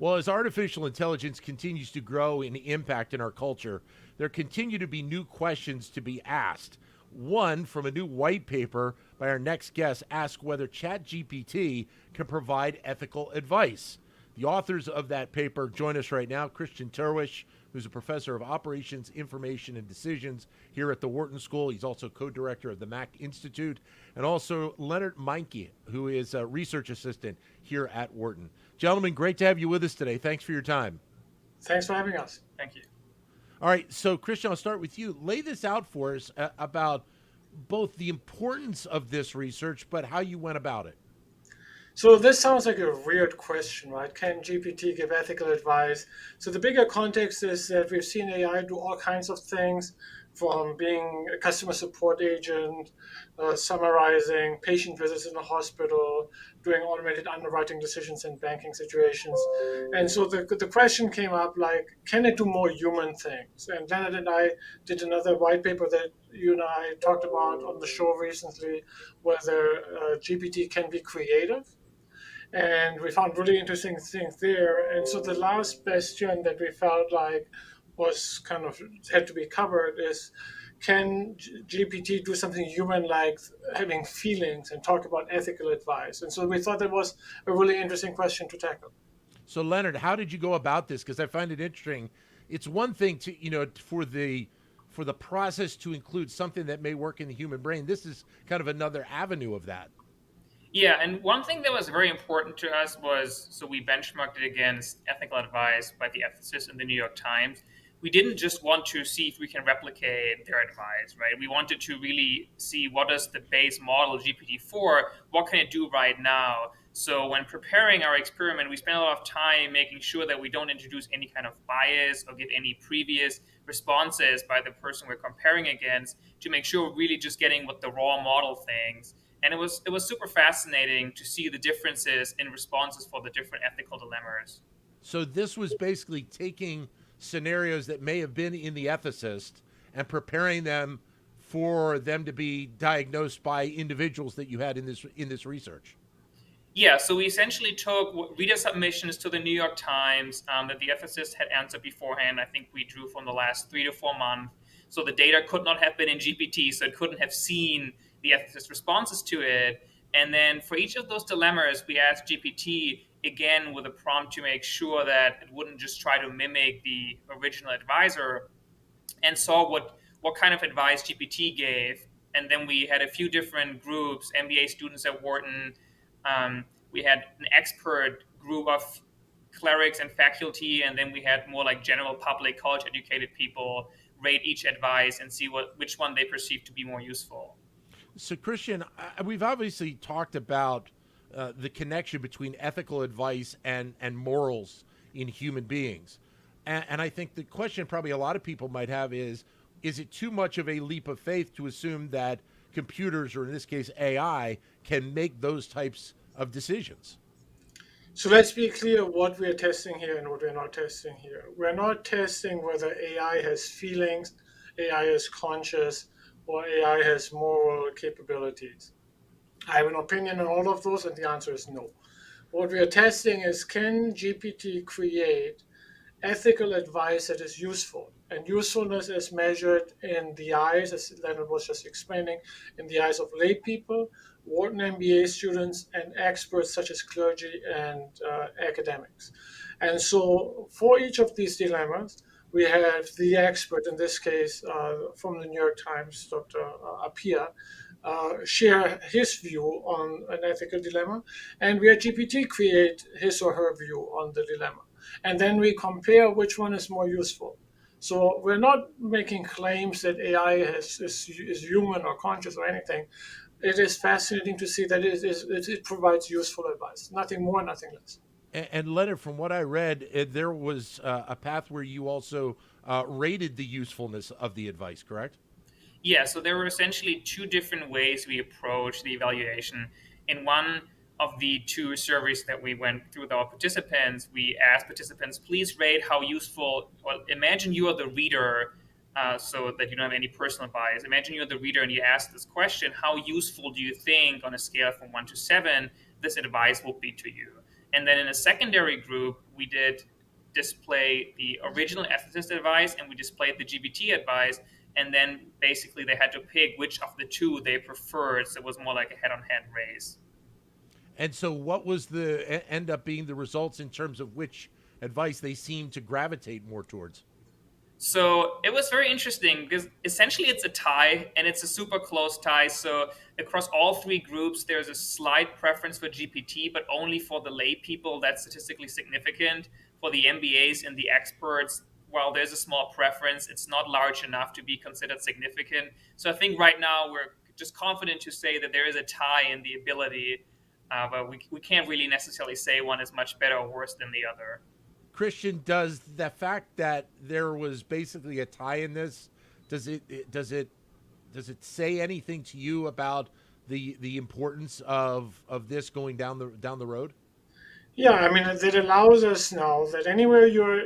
Well, as artificial intelligence continues to grow in impact in our culture, there continue to be new questions to be asked. One from a new white paper by our next guest asks whether ChatGPT can provide ethical advice. The authors of that paper join us right now. Christian Terwiesch, who's a professor of operations, information, and decisions here at the Wharton School. He's also co-director of the Mack Institute, and also Lennart Meincke, who is a research assistant here at Wharton. Gentlemen, great to have you with us today. Thanks for your time. Thanks for having us. Thank you. All right, so Christian, I'll start with you. Lay this out for us about both the importance of this research, but how you went about it. So this sounds like a weird question, right? Can GPT give ethical advice? So the bigger context is that we've seen AI do all kinds of things, from being a customer support agent, summarizing patient visits in the hospital, doing automated underwriting decisions in banking situations. And so the question came up like, can it do more human things? And Lennart and I did another white paper that you and I talked about on the show recently, whether GPT can be creative. And we found really interesting things there. And so the last bastion that we felt like was kind of had to be covered is, can GPT do something human like having feelings and talk about ethical advice? And so we thought that was a really interesting question to tackle. So Lennart, how did you go about this? Because I find it interesting. It's one thing to, for the process to include something that may work in the human brain. This is kind of another avenue of that. Yeah, and one thing that was very important to us was, so we benchmarked it against ethical advice by the ethicists in the New York Times. We didn't just want to see if we can replicate their advice, right? We wanted to really see what is the base model GPT-4, what can it do right now? So when preparing our experiment, we spent a lot of time making sure that we don't introduce any kind of bias or give any previous responses by the person we're comparing against, to make sure we're really just getting what the raw model thinks. And it was super fascinating to see the differences in responses for the different ethical dilemmas. So this was basically taking scenarios that may have been in the ethicist and preparing them for them to be diagnosed by individuals that you had in this research. Yeah, so we essentially took reader submissions to the New York Times that the ethicists had answered beforehand. I think we drew from the last 3 to 4 months. So the data could not have been in GPT, so it couldn't have seen the ethicist responses to it. And then for each of those dilemmas, we asked GPT, again, with a prompt to make sure that it wouldn't just try to mimic the original advisor, and saw what kind of advice GPT gave. And then we had a few different groups, MBA students at Wharton. We had an expert group of clerics and faculty, and then we had more like general public, college-educated people rate each advice and see which one they perceive to be more useful. So, Christian, we've obviously talked about the connection between ethical advice and morals in human beings. And I think the question probably a lot of people might have is it too much of a leap of faith to assume that computers, or in this case AI, can make those types of decisions? So let's be clear what we're testing here and what we're not testing here. We're not testing whether AI has feelings, AI is conscious, or AI has moral capabilities. I have an opinion on all of those, and the answer is no. What we are testing is, can GPT create ethical advice that is useful? And usefulness is measured in the eyes, as Lennart was just explaining, in the eyes of lay people, Wharton MBA students, and experts such as clergy and academics. And so for each of these dilemmas, we have the expert, in this case from the New York Times, Dr. Appiah, share his view on an ethical dilemma, and we at GPT create his or her view on the dilemma. And then we compare which one is more useful. So we're not making claims that AI is human or conscious or anything. It is fascinating to see that it provides useful advice, nothing more, nothing less. And Leonard, from what I read, there was a path where you also rated the usefulness of the advice, correct? Yeah, so there were essentially 2 different ways we approached the evaluation. In one of the 2 surveys that we went through with our participants, we asked participants, please rate how useful, well, imagine you are the reader, so that you don't have any personal bias. Imagine you're the reader and you ask this question, how useful do you think on a scale from 1 to 7 this advice will be to you? And then in a secondary group, we did display the original ethicist advice and we displayed the GPT advice. And then basically they had to pick which of the two they preferred. So it was more like a head-on-head race. And so, what was end up being the results in terms of which advice they seemed to gravitate more towards? So it was very interesting because essentially it's a tie and it's a super close tie. So across all three groups, there's a slight preference for GPT, but only for the lay people that's statistically significant. For the MBAs and the experts, while there's a small preference, it's not large enough to be considered significant. So I think right now we're just confident to say that there is a tie in the ability, but we can't really necessarily say one is much better or worse than the other. Christian, does the fact that there was basically a tie in this, does it say anything to you about the importance of this going down the road? Yeah, I mean, it allows us now that anywhere you're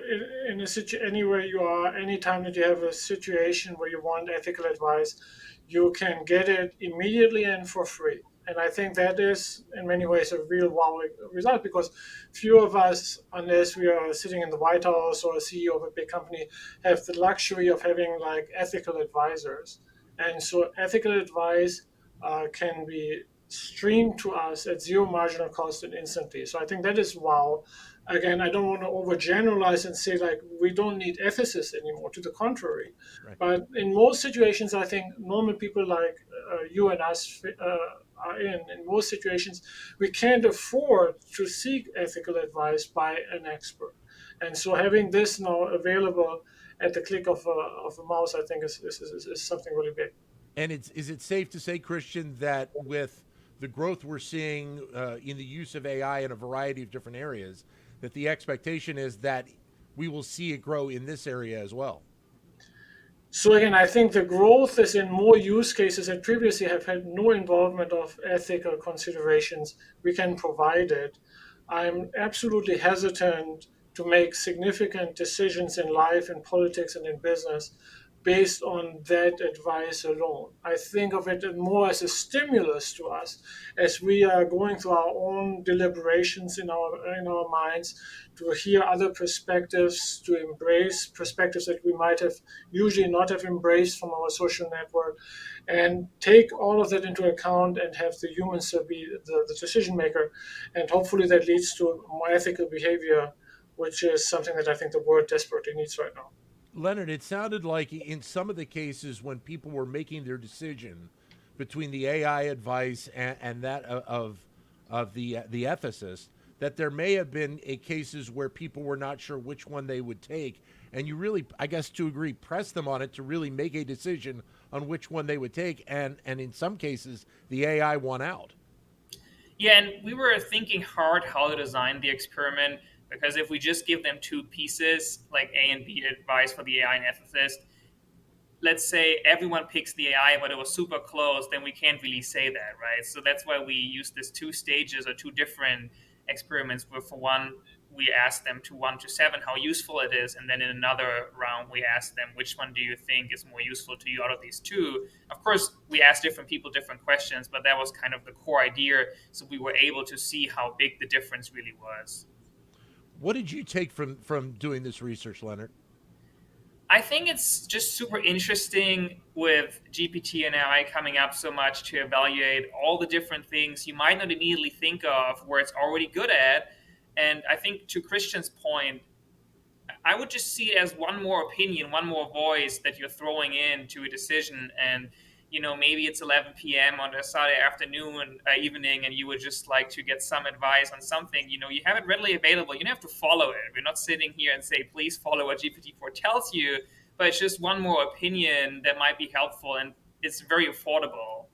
anywhere you are, anytime that you have a situation where you want ethical advice, you can get it immediately and for free. And I think that is, in many ways, a real wow result because few of us, unless we are sitting in the White House or a CEO of a big company, have the luxury of having like ethical advisors. And so ethical advice can be streamed to us at zero marginal cost and instantly. So I think that is wow. Again, I don't want to overgeneralize and say like we don't need ethicists anymore. To the contrary, Right. but in most situations, I think normal people like you and us are in. In most situations, we can't afford to seek ethical advice by an expert, and so having this now available at the click of a mouse, I think is something really big. And is it safe to say, Christian, that with the growth we're seeing in the use of AI in a variety of different areas, that the expectation is that we will see it grow in this area as well? So again, I think the growth is in more use cases that previously have had no involvement of ethical considerations. We can provide it. I'm absolutely hesitant to make significant decisions in life, in politics, and in business based on that advice alone. I think of it more as a stimulus to us as we are going through our own deliberations in our minds to hear other perspectives, to embrace perspectives that we might have usually not have embraced from our social network, and take all of that into account and have the humans be the decision maker. And hopefully that leads to more ethical behavior, which is something that I think the world desperately needs right now. Lennart, it sounded like in some of the cases when people were making their decision between the AI advice and that of the ethicist, that there may have been cases where people were not sure which one they would take, and you really, I guess, to agree, press them on it to really make a decision on which one they would take, and in some cases, the AI won out. Yeah, and we were thinking hard how to design the experiment because if we just give them two pieces, like A and B advice for the AI and ethicist, let's say everyone picks the AI, but it was super close, then we can't really say that, right? So that's why we use this two stages or two different experiments where for one, we ask them to 1 to 7 how useful it is. And then in another round, we ask them, which one do you think is more useful to you out of these two? Of course, we asked different people different questions, but that was kind of the core idea. So we were able to see how big the difference really was. What did you take from doing this research, Lennart? I think it's just super interesting with GPT and AI coming up so much to evaluate all the different things you might not immediately think of where it's already good at. And I think to Christian's point, I would just see it as one more opinion, one more voice that you're throwing into a decision. And, maybe it's 11 p.m. on a Saturday afternoon, evening, and you would just like to get some advice on something. You have it readily available. You don't have to follow it. We're not sitting here and say, please follow what GPT-4 tells you, but it's just one more opinion that might be helpful, and it's very affordable.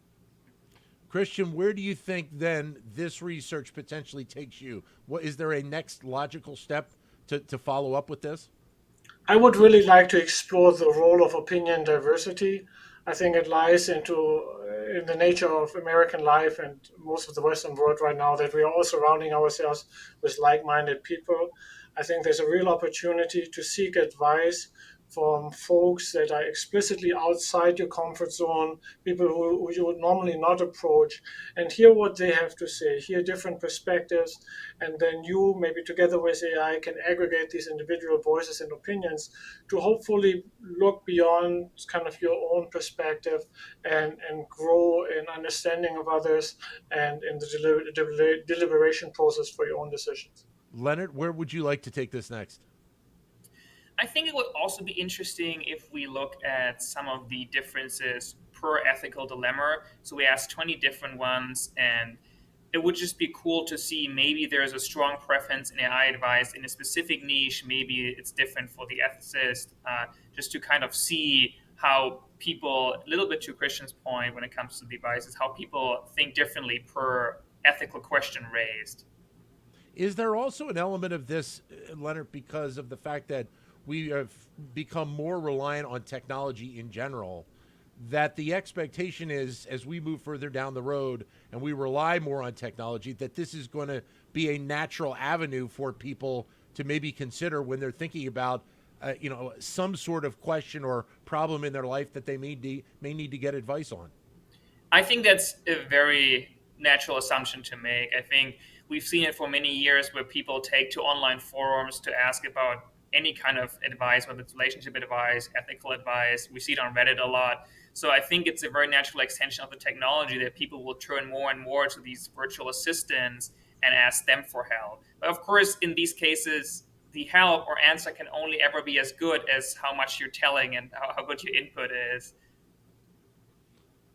Christian, where do you think then this research potentially takes you? What is there a next logical step to follow up with this? I would really like to explore the role of opinion diversity. I think it lies in the nature of American life and most of the Western world right now that we are all surrounding ourselves with like-minded people. I think there's a real opportunity to seek advice from folks that are explicitly outside your comfort zone, people who you would normally not approach, and hear what they have to say, hear different perspectives, and then you, maybe together with AI, can aggregate these individual voices and opinions to hopefully look beyond kind of your own perspective and grow in understanding of others and in the deliberation process for your own decisions. Lennart, where would you like to take this next? I think it would also be interesting if we look at some of the differences per ethical dilemma. So we asked 20 different ones, and it would just be cool to see maybe there's a strong preference in AI advice in a specific niche. Maybe it's different for the ethicist, just to kind of see how people, a little bit to Christian's point when it comes to devices, how people think differently per ethical question raised. Is there also an element of this, Lennart, because of the fact that we have become more reliant on technology in general, that the expectation is, as we move further down the road and we rely more on technology, that this is going to be a natural avenue for people to maybe consider when they're thinking about, some sort of question or problem in their life that they may need to get advice on? I think that's a very natural assumption to make. I think we've seen it for many years where people take to online forums to ask about any kind of advice, whether it's relationship advice, ethical advice. We see it on Reddit a lot. So I think it's a very natural extension of the technology that people will turn more and more to these virtual assistants and ask them for help. But of course, in these cases, the help or answer can only ever be as good as how much you're telling and how good your input is.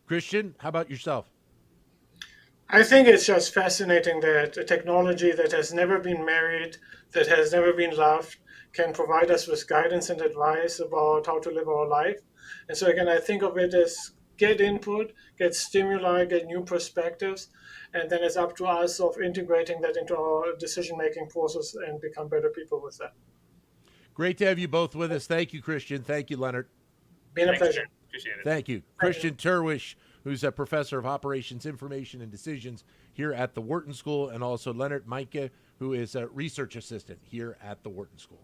Christian, how about yourself? I think it's just fascinating that a technology that has never been married, that has never been loved, can provide us with guidance and advice about how to live our life. And so again, I think of it as get input, get stimuli, get new perspectives, and then it's up to us of integrating that into our decision-making process and become better people with that. Great to have you both with us. Thank you, Christian. Thank you, Lennart. Been a pleasure. Appreciate it. Thank you. Christian Terwiesch, who's a professor of operations, information, and decisions here at the Wharton School, and also Lennart Meincke, who is a research assistant here at the Wharton School.